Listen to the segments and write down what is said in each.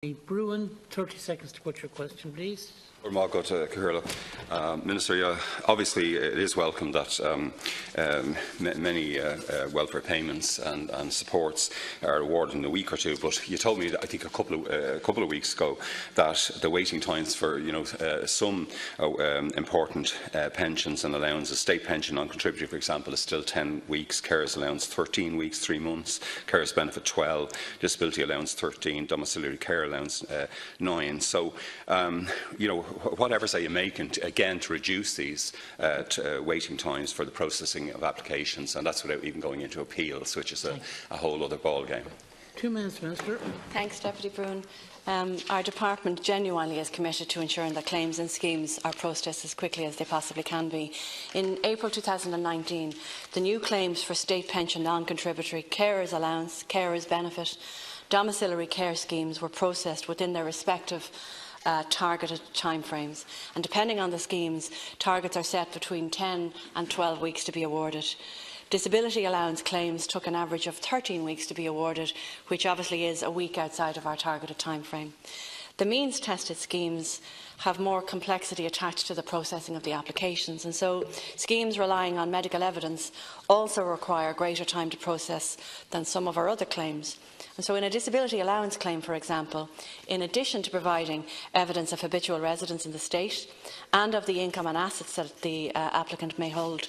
Broughan, 30 seconds to put your question, please. Minister, obviously it is welcome that many welfare payments and supports are awarded in a week or two, but you told me, I think a couple of weeks ago, that the waiting times for some important pensions and allowances, state pension non-contributory, for example, is still 10 weeks, Carers Allowance 13 weeks, 3 months, Carers Benefit 12, Disability Allowance 13, Domiciliary Care Allowance 9. So, what efforts are you making, again, to reduce these waiting times for the processing of applications, and that's without even going into appeals, which is a whole other ball game? 2 minutes, Minister. Thanks, Deputy Broughan. Our department genuinely is committed to ensuring that claims and schemes are processed as quickly as they possibly can be. In April 2019, the new claims for state pension non-contributory, Carers Allowance, Carers Benefit, domiciliary care schemes were processed within their respective targeted timeframes, and depending on the schemes, targets are set between 10 and 12 weeks to be awarded. Disability allowance claims took an average of 13 weeks to be awarded, which obviously is a week outside of our targeted timeframe. The means-tested schemes have more complexity attached to the processing of the applications, and so schemes relying on medical evidence also require greater time to process than some of our other claims. And so in a disability allowance claim, for example, in addition to providing evidence of habitual residence in the state and of the income and assets that the applicant may hold,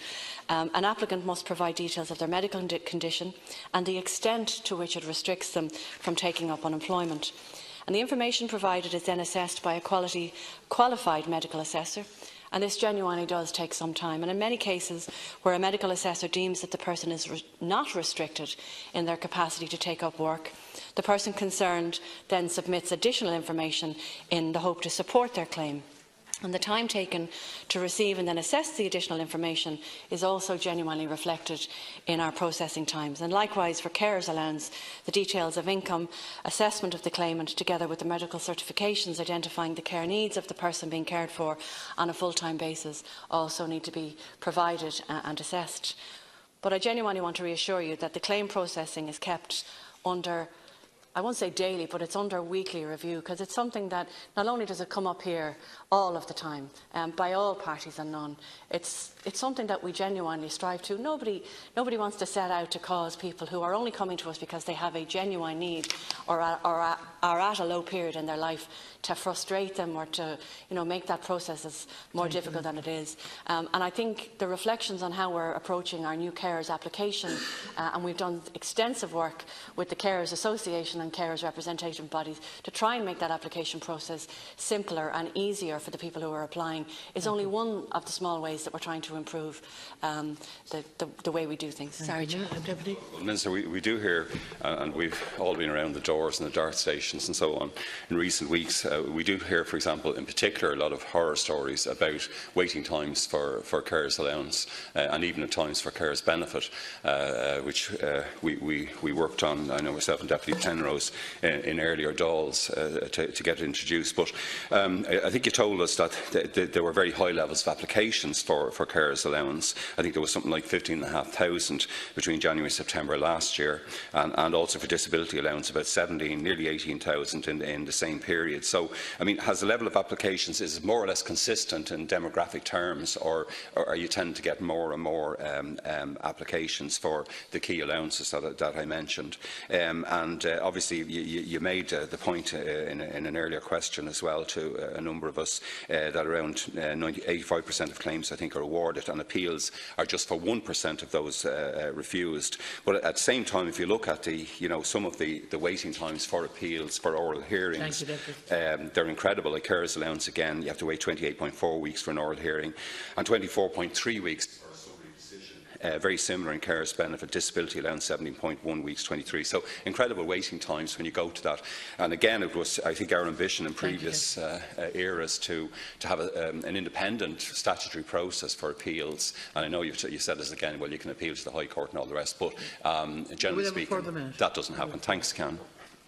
an applicant must provide details of their medical condition and the extent to which it restricts them from taking up unemployment. And the information provided is then assessed by a qualified medical assessor, and this genuinely does take some time. And in many cases where a medical assessor deems that the person is not restricted in their capacity to take up work, the person concerned then submits additional information in the hope to support their claim. And the time taken to receive and then assess the additional information is also genuinely reflected in our processing times. And likewise for Carers Allowance, the details of income, assessment of the claimant, together with the medical certifications identifying the care needs of the person being cared for on a full-time basis, also need to be provided and assessed. But I genuinely want to reassure you that the claim processing is kept under, I won't say daily, but it's under weekly review, because it's something that not only does it come up here all of the time, by all parties and none, it's something that we genuinely strive to. Nobody wants to set out to cause people who are only coming to us because they have a genuine need or are at a low period in their life to frustrate them or to make that process as more difficult than it is. And I think the reflections on how we're approaching our new carers application, and we've done extensive work with the Carers Association and carers representation bodies to try and make that application process simpler and easier for the people who are applying, is only one of the small ways that we're trying to improve the way we do things. Sorry, Chair. Deputy. Well, Minister, we do hear, and we've all been around the doors and the DART stations and so on in recent weeks, we do hear, for example, in particular, a lot of horror stories about waiting times for Carers Allowance and even at times for Carers Benefit, which we worked on, I know myself and Deputy Penrose, in earlier Dáils to get it introduced. But I think you told us that there were very high levels of applications for Carers Allowance. I think there was something like 15,500 between January and September last year, and also for Disability Allowance about 17, nearly 18,000 in the same period. So, I mean, has the level of applications, is it more or less consistent in demographic terms, or are you tending to get more and more applications for the key allowances that I mentioned? And obviously you made the point in an earlier question as well to a number of us that around 85% of claims, I think, are awarded, and appeals are just for 1% of those refused. But at the same time, if you look at some of the waiting times for appeals, for oral hearings, they're incredible. Like Carers Allowance, again, you have to wait 28.4 weeks for an oral hearing and 24.3 weeks for a summary decision. Very similar in Carers Benefit. Disability Allowance 17.1 weeks, 23. So incredible waiting times when you go to that. And again, it was, I think, our ambition in previous eras to have an independent statutory process for appeals. And I know you said this again, well, you can appeal to the High Court and all the rest, but generally speaking, that doesn't happen. Thanks, Can.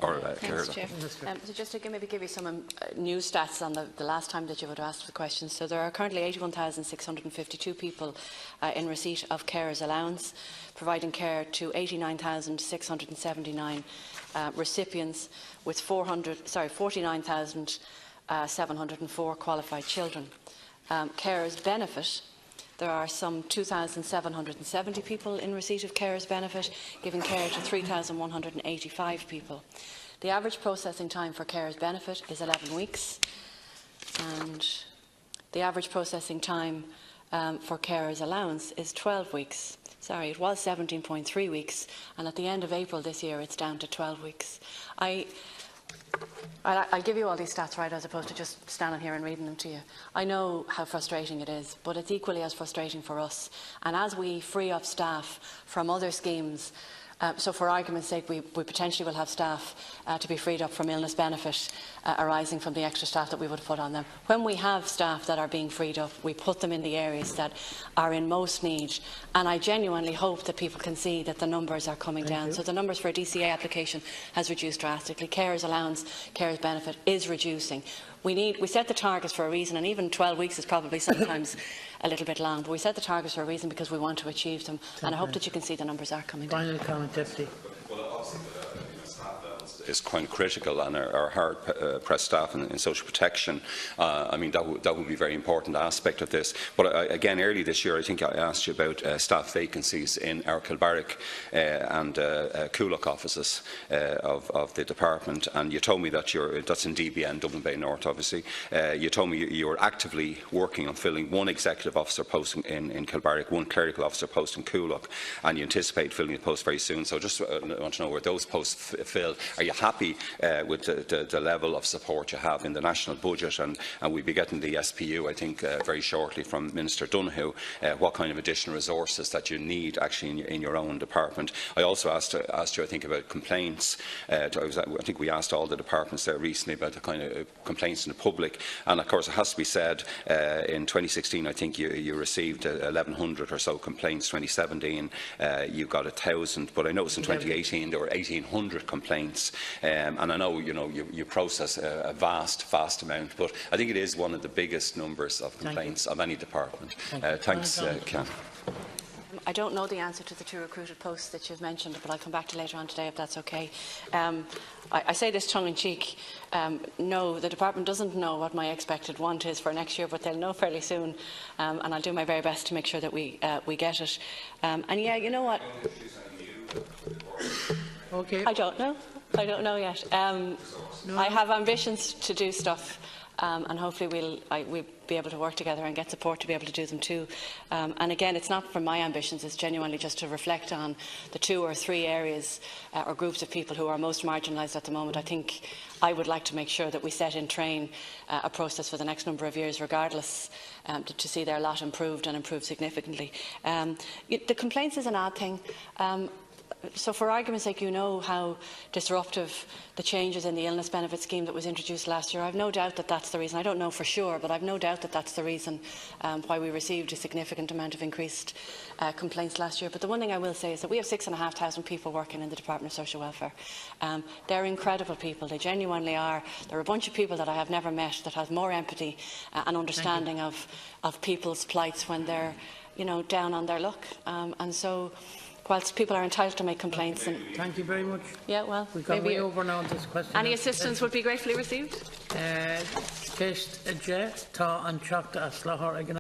Or Thanks, Carers. Chair. Minister. So just to maybe give you some new stats on the last time that you would have asked the question. So there are currently 81,652 people in receipt of Carers Allowance, providing care to 89,679 recipients, with 49,704 qualified children. Carers Benefit. There are some 2,770 people in receipt of Carers Benefit, giving care to 3,185 people. The average processing time for Carers Benefit is 11 weeks, and the average processing time for Carers Allowance is 12 weeks. Sorry, it was 17.3 weeks, and at the end of April this year, it's down to 12 weeks. I'll give you all these stats, right, as opposed to just standing here and reading them to you. I know how frustrating it is, but it's equally as frustrating for us. And as we free up staff from other schemes, so for argument's sake, we potentially will have staff to be freed up from illness benefit arising from the extra staff that we would have put on them. When we have staff that are being freed up, we put them in the areas that are in most need. And I genuinely hope that people can see that the numbers are coming down. So the numbers for a DCA application has reduced drastically. Carers Allowance, Carers Benefit is reducing. We set the targets for a reason, and even 12 weeks is probably sometimes a little bit long, but we set the targets for a reason because we want to achieve them, and I hope that you can see the numbers are coming down. Final comment, Deputy. Is quite critical, and our hard-pressed staff in social protection. I mean, that would be a very important aspect of this. But again, early this year, I think I asked you about staff vacancies in our Kilbarrack and Coolock offices of the department, and you told me that that's in DBN, Dublin Bay North, obviously. You told me you were actively working on filling one executive officer post in Kilbarrack, one clerical officer post in Coolock, and you anticipate filling the post very soon. So just want to know where those posts fill. Are you happy with the level of support you have in the national budget, and we'll be getting the SPU, I think, very shortly from Minister Donoghue, what kind of additional resources that you need actually in your own department. I also asked you, I think, about complaints. I think we asked all the departments there recently about the kind of complaints in the public, and of course it has to be said, in 2016 I think you received 1,100 or so complaints. 2017 you got 1,000, but I noticed in 2018 there were 1,800 complaints. And I know you process a vast amount, but I think it is one of the biggest numbers of complaints of any department. Thanks, Ken. I don't know the answer to the 2 recruited posts that you've mentioned, but I'll come back to later on today if that's okay. I say this tongue-in-cheek. No, the department doesn't know what my expected want is for next year, but they'll know fairly soon, and I'll do my very best to make sure that we get it. And yeah, you know what? Okay. I don't know. I don't know yet. I have ambitions to do stuff, and hopefully we'll be able to work together and get support to be able to do them too. And again, it's not from my ambitions, it's genuinely just to reflect on the 2 or 3 areas or groups of people who are most marginalised at the moment. I think I would like to make sure that we set in train a process for the next number of years, regardless, to see their lot improved and improved significantly. The complaints is an odd thing. So for argument's sake, you know how disruptive the changes in the illness benefit scheme that was introduced last year. I've no doubt that that's the reason. I don't know for sure, but I've no doubt that that's the reason why we received a significant amount of increased complaints last year. But the one thing I will say is that we have 6,500 people working in the Department of Social Welfare. They're incredible people. They genuinely are. They're a bunch of people that I have never met that have more empathy and understanding of people's plights when they're, down on their luck. And so, whilst people are entitled to make complaints, and thank you very much. Yeah, well, we've gone way over now on this question. Any assistance would be gratefully received. Tá an teacht a tá an teachta a sláthair